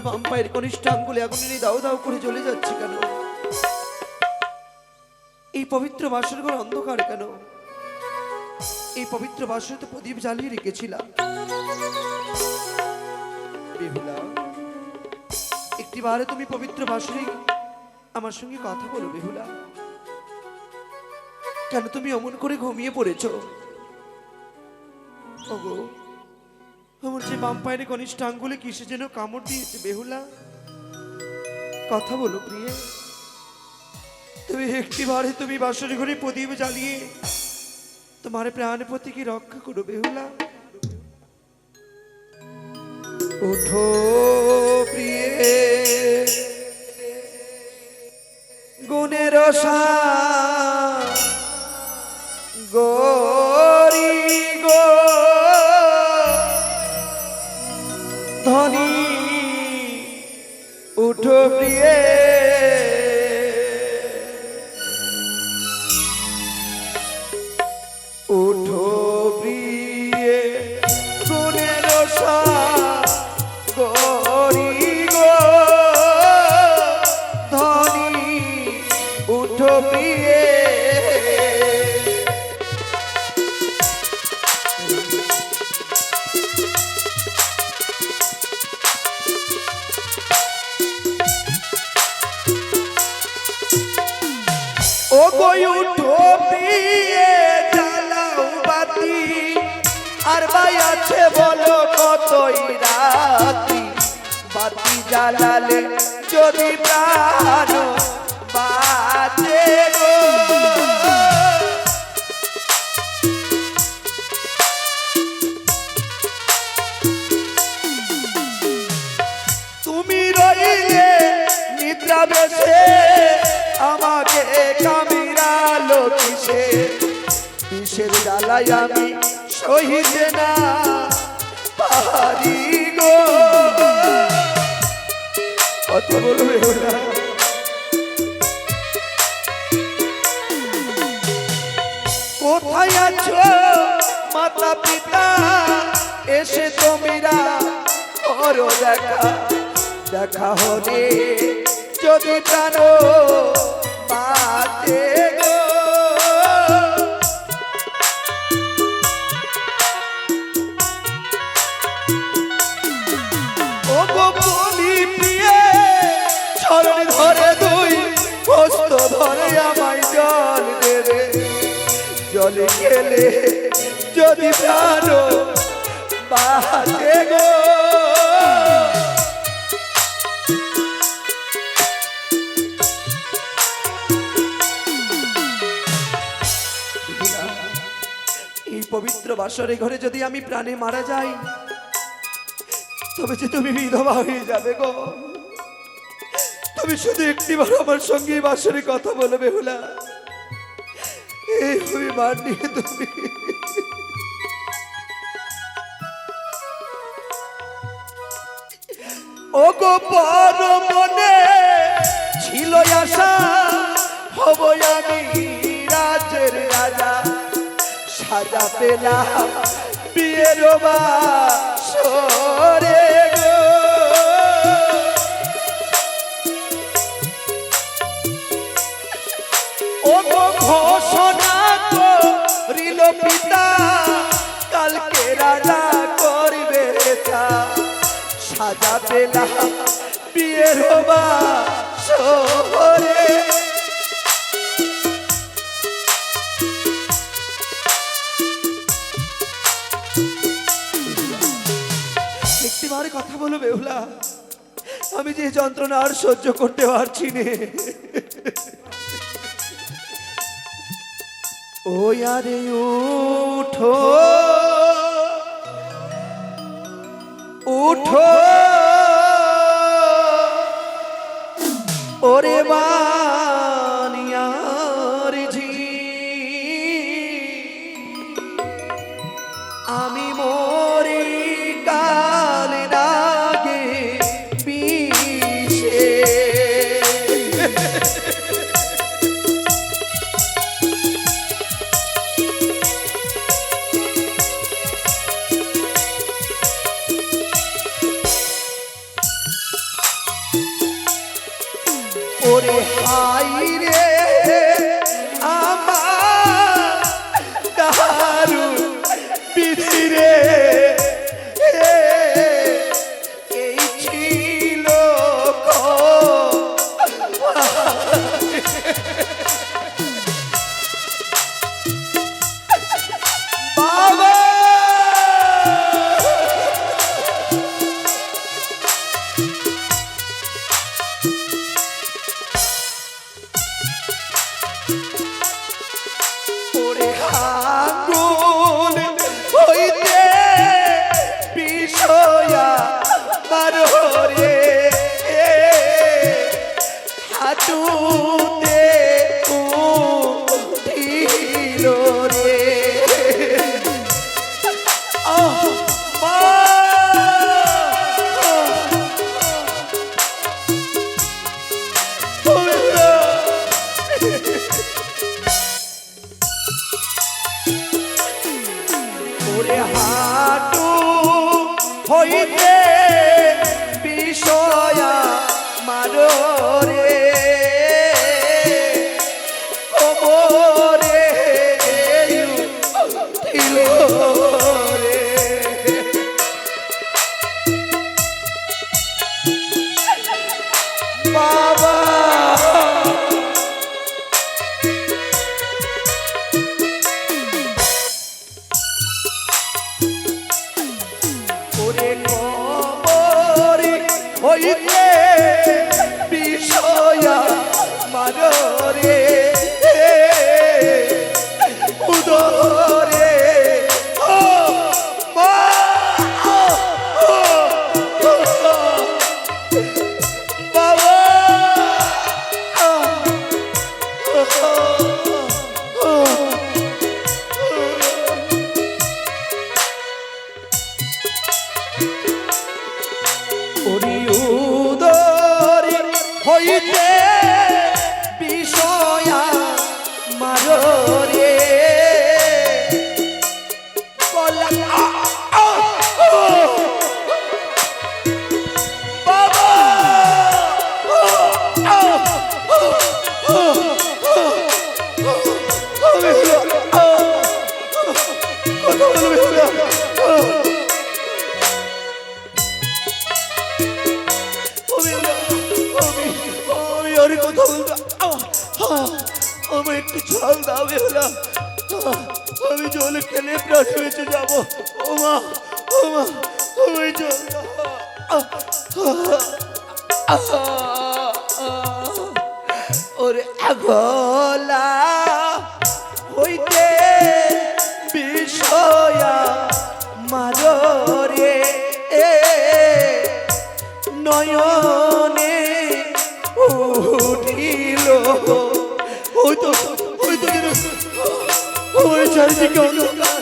বাম পায়ের কনিষ্ঠ আঙ্গুলে আগুনে দাও দাও করে জ্বলে যাচ্ছে কেন? এই পবিত্র বাসর ঘর অন্ধকার কেন? এই পবিত্র বাসরে তো প্রদীপ জ্বালিয়ে রেখেছিলাম। বেহুলা, একটিবারে তুমি পবিত্র বাসরে আমার সঙ্গে কথা বলো। বেহুলা, কেন তুমি অমন করে ঘুমিয়ে পড়েছ? ওগো, আমার যে বাম পায়ের কনিষ্ঠ আঙ্গুলে কিসে যেন কামড় দিয়েছে। বেহুলা, কথা বলো প্রিয়ে। তুমি একটিবারে তুমি বাসর ঘরে প্রদীপ জ্বালিয়ে তোমার প্রাণ প্রতীকে রক্ষা করো। বেহুলা, ওঠো প্রিয়ে, গুণের গরি গো ধনী, উঠো প্রিয়ে, উঠো প্রিয়ে, গুণের গরি গো ধনী, উঠো প্রিয়ে। ও গই উঠো প্রিয়ে, জ্বালাও বাতি, আর ভাই আছে বলো কতই রাতি, বাতি জ্বালালে যদি প্রাণ বাঁচে গো। তুমি রইলে নিদ্রা বেশে, আমাকে কামিরালো কিসে, বিষের জ্বালাই আমি সহিতে না পারি গো। কত বলবে ওরা? কোথায় আছো মাতা পিতা, এসে তোমরা করো দেখা, দেখা হলে যদি প্রাণ বাঁচে গো। ও গো বলি প্রিয়ে, চরণ ধরে দুই হস্ত ধরে আমায় জল দেবে, জলে গেলে যদি প্রাণ বাঁচে গো। এই পবিত্র বাসরে ঘরে যদি আমি প্রাণে মারা যাই, তবে যে তুমি বিধবা হয়ে যাবে গো। তুমি শুধু একটিবার আমার সঙ্গে বাসরে কথা বলো বেহুলা, এই অভিমান নিয়ে তুমি ও গো পর মনে ছিল আশা, হব আমি রাজের রাজা, সাজা পেলাম বিয়ের বাসরে গো। ও গো ঘোষণা করিল পিতা, কালকে রাজা করবে তা, সাজা পেলাম বিয়ের বাসরে। একটিবারে কথা বলো বেহুলা, আমি যে যন্ত্রণা আর সহ্য করতে পারছি নে। ও আরে উঠো, উঠো ওরে বানিয়ার ঝি, আমি মরি কাল রাগে বিষে। ওরে হাটু হইতে বিষয়া মারো রে ওমরে দিল রে বাবা ওরে কবরে হইতে বিষয়া মারো রে উদরে ও মা বাবা ওরি উদরে হইতে বিষয়া মারো রে বলা বাবা কথা বলবে আমি আর কথা বলবো আমি একটু জল দাও বেহুলা আমি জল খেলে প্রাণে বেঁচে যাবো ওমা ওমা আমি জল ওরে আগলা হইতে বিষয়া মারো রে নয়নে উঠিল হয়তো হয়তো আমার চারিদিকে অন্ধকার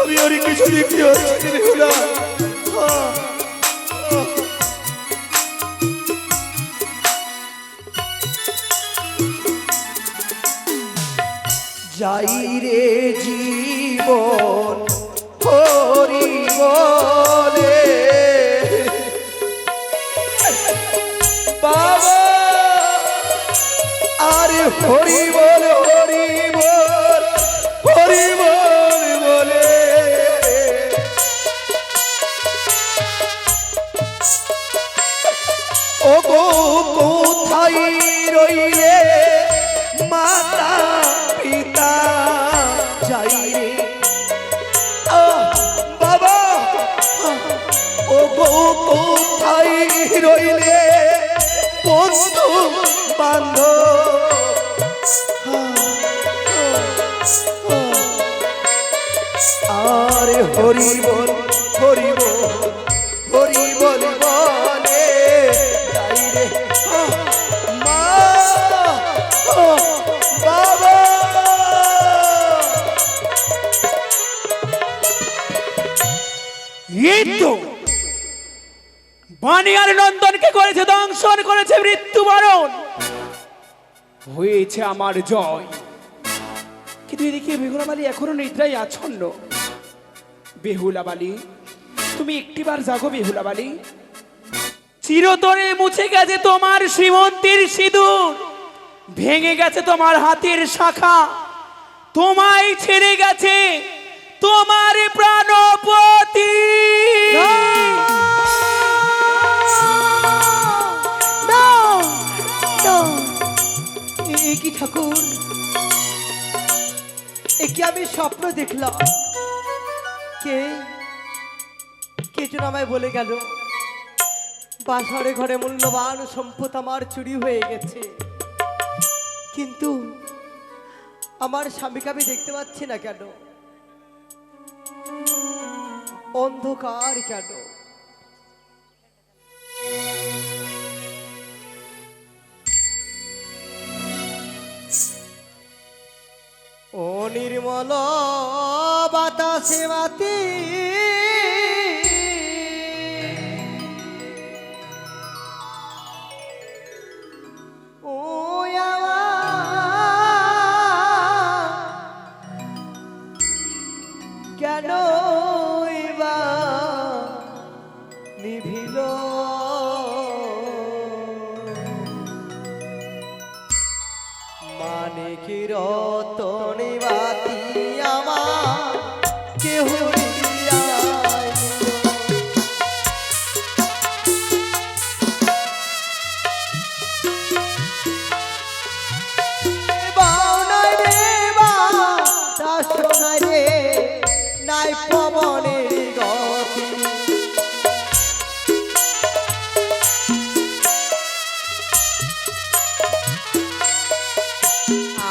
আমি আর কিছু দেখতে পাচ্ছি না যাই রে জীবন হরি বলে বাবা আরে হরি বল হরি বল হরি বল বলে ও গো কোথায় রইলে মাতা পিতা যাই রে বাবা ও গো কোথায় রইলে বন্ধু বান্ধব আরে হরি বল হরি বল হরি বল বলে যাই রে মা বাবা এই তো বানিয়ার নন্দনকে করেছে দংশন করেছে মৃত্যুবরণ হয়েছে আমার জয়। কিন্তু এদিকে বেহুলা বালি এখনো নিদ্রায় আচ্ছন্ন। বেহুলা বালি তুমি একটিবার জাগো বেহুলা বালি। চিরতরে মুছে গেছে তোমার শ্রীমন্তীর সিঁদুর, ভেঙে গেছে তোমার হাতের শাখা, তোমায় ছেড়ে গেছে তোমার প্রাণপতি। কি ঠাকুর, একে আমি স্বপ্ন দেখলাম। কে কে যেন আমায় বলে গেল বাসরে ঘরে মূল্যবান সম্পদ আমার চুরি হয়ে গেছে, কিন্তু আমার স্বামীকে আমি দেখতে পাচ্ছি না কেন? অন্ধকার কেন? ও নির্মল বাতাস আকাশে মাতি ও কেন বা নিভিল মানিকের রতনে বাতি আমার কেহ নাই পবনের গতি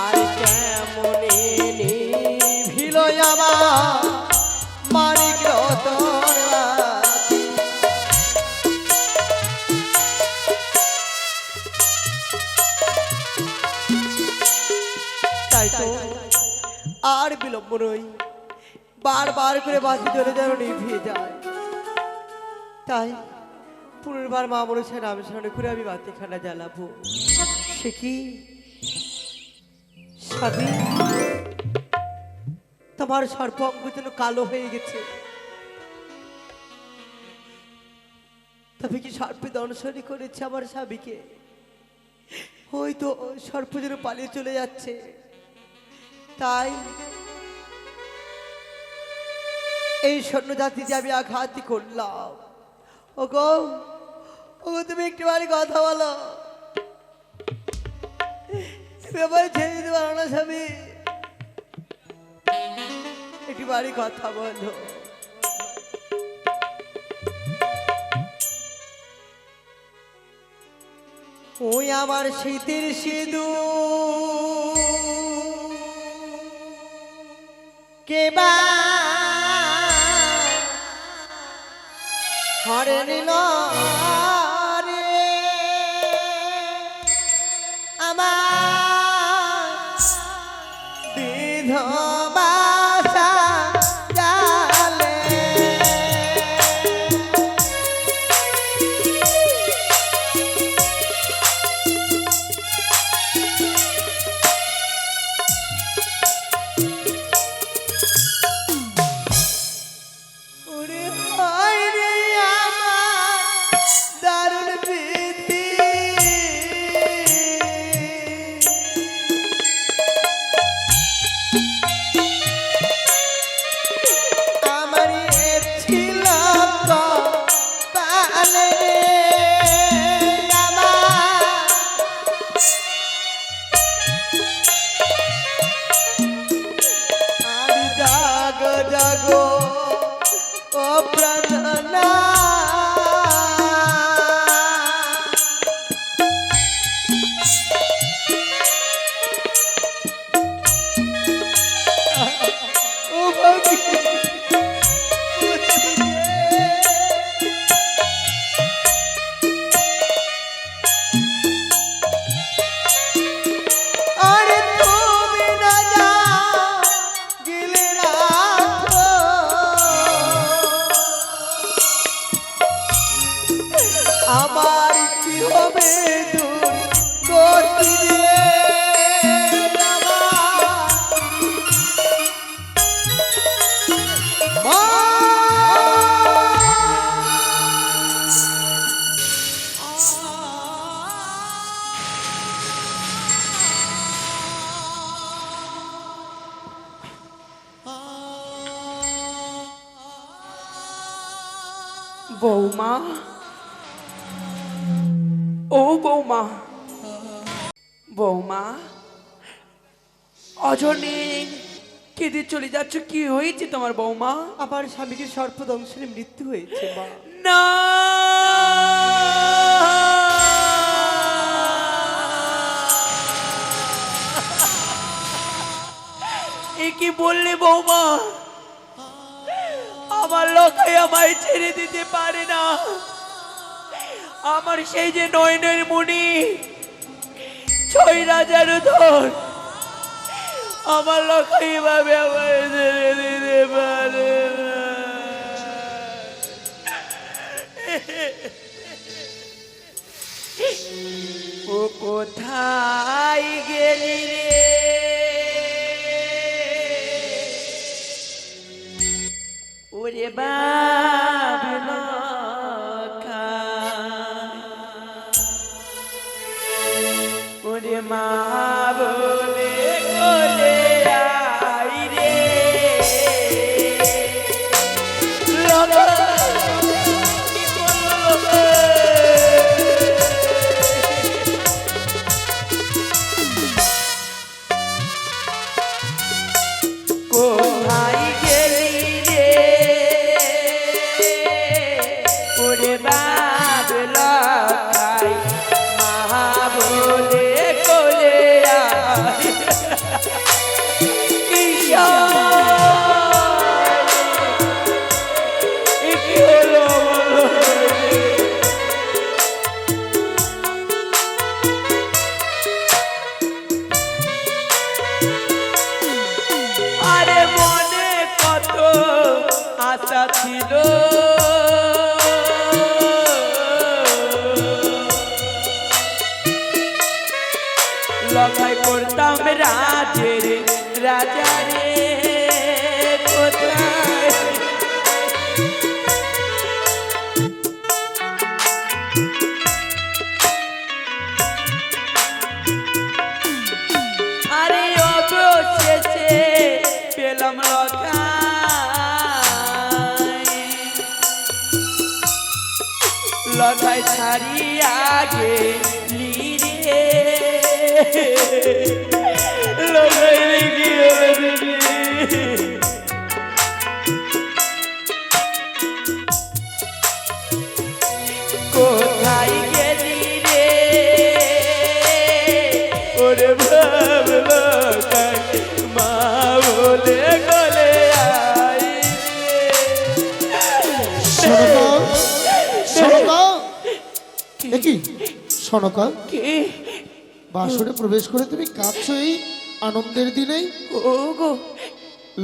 আর কেমনে নিভিল আমার মানিক রতন বাতি। তাই তো আর বিলম্ব নই, বারবার করে বাতি চলে যেন নিভিয়ে যায়। তাই পুনর্বার মা মনসার নাম স্মরণ করে আমি বাতিখানা জ্বালাবো। সে কি স্বামী, তোমার সর্বাঙ্গ যেন কালো হয়ে গেছে, তবে কি সর্পে দংশনী করেছে আমার স্বামীকে? হয়তো সর্প যেন পালিয়ে চলে যাচ্ছে। তাই এই সৈন্য জাতিতে আমি আঘাতই করলাম। ওগো ওগো তুমি একটু বাড়ি কথা বলো, ব্যাপারে ছেড়ে দিতে পারো না স্বামী, একটু বাড়ি কথা বলো। ওই আমার শীতের সিঁদুর কেবা হরে নিল রে আমার বিধবা জালে। ওরে হায় রে আমার দারুণ বিধি, আমার এ ছিল কপালে আমার। আর জাগ জাগো ও প্রাণনা, ও ভাবি আরে তুমি না যা গিলে রাখো আমার কি হবে দূর গতি রে মা। বৌমা, ও বৌমা, বৌমা অজনে কেঁদে চলে যাচ্ছ, কি হয়েছে তোমার বৌমা? আমার স্বামীকে সর্পদংশনে মৃত্যু হয়েছে মা। না, এ কি বললে বৌমা? আমার লোকাই আমায় ছেড়ে দিতে পারে না। আমার সেই যে নয়নের মণি, 6 রাজার ধন, আমার লখাই ভাবে আমার ছেড়ে দিতে পারে না। ও কোথায় গেলি রে ওরে বাবলা ওরে মা বলে কোলে আই রে লগা কি করলো কোথায় গেলি রে ওরে বাবলা খাই মা বলে কোলে আয় কি হলো আরে মনে কত আশা ছিল লখাই করতাম রাজের রাজা রে কোথায় আরে অবশেষে পেলাম লখাই ছাড়িয়া গেলি রে লখাই রেখে কোথায় গেলি রে ওরে ভাবলো মা বলে গলে আই সনকা, কি সনকা, কে বাসরে প্রবেশ করে তুমি কাঁদছো এই আনন্দের দিনেই? ও গো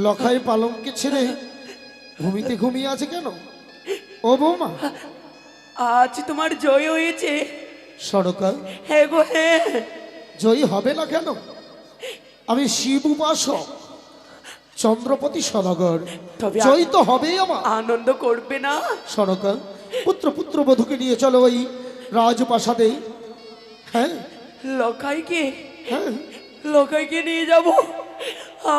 লখাই পালঙ্কে ছেড়ে ঘুমিতে ঘুমিয়ে আছে কেন? ও বৌমা, আজ তোমার জয় হয়েছে। সনকা, হ্যাঁ গো হ্যাঁ। জয়ী হবে না কেন? আমি শিব উপাসক চন্দ্রপতি সদাগর, তবে জয়ী তো হবেই আমার। আনন্দ করবে না? সনকা, পুত্র বধূকে নিয়ে চলো ওই রাজপ্রাসাদে। হ্যাঁ লখাইকে হ্যাঁ, লখাইকে নিয়ে যাব।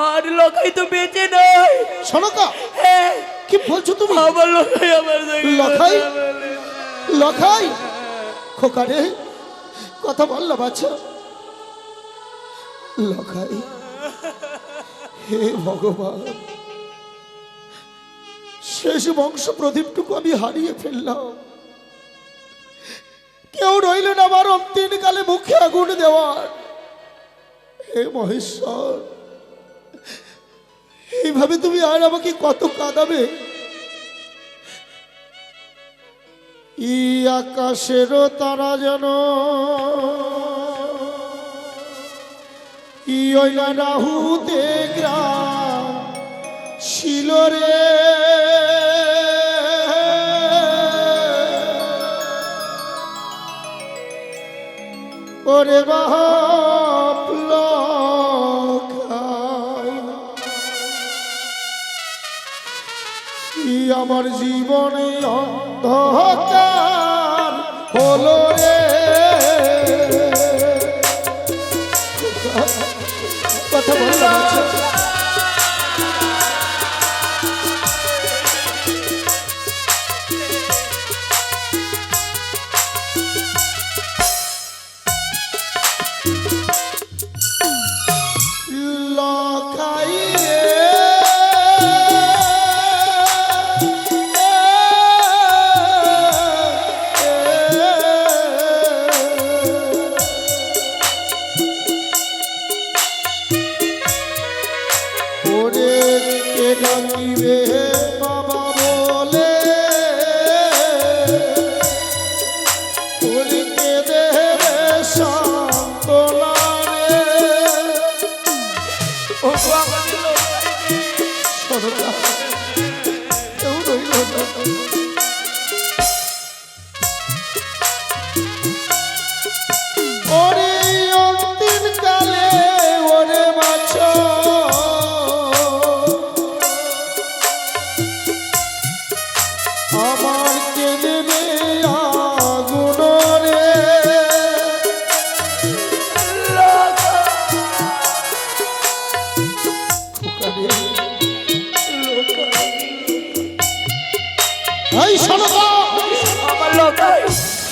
আর লখাই তো বেঁচে নাই। সনকা, হ্যাঁ কি বলছো তুমি? আমার লখাই আমার সঙ্গে লখাই? কথা বলে। লখাই, খোকা রে, কথা বললো বাচ্চা। লখাই, হে ভগবান, শেষ বংশ প্রদীপটুকু আমি হারিয়ে ফেললাম। কেউ রইল না আমার অন্তিম কালে মুখে আগুন দেওয়ার। হে মহেশ্বর, এইভাবে তুমি আর আমাকে কত কাঁদাবে? ই আকাশেরও তারা যেন ই ওইলা রাহুতে গ্রাম ছিল রে। ওরে বাপ লখাই, ই আমার জীবনে অন্ধকার হলো রে। কথা বললাম লখাই রে, এই সনকা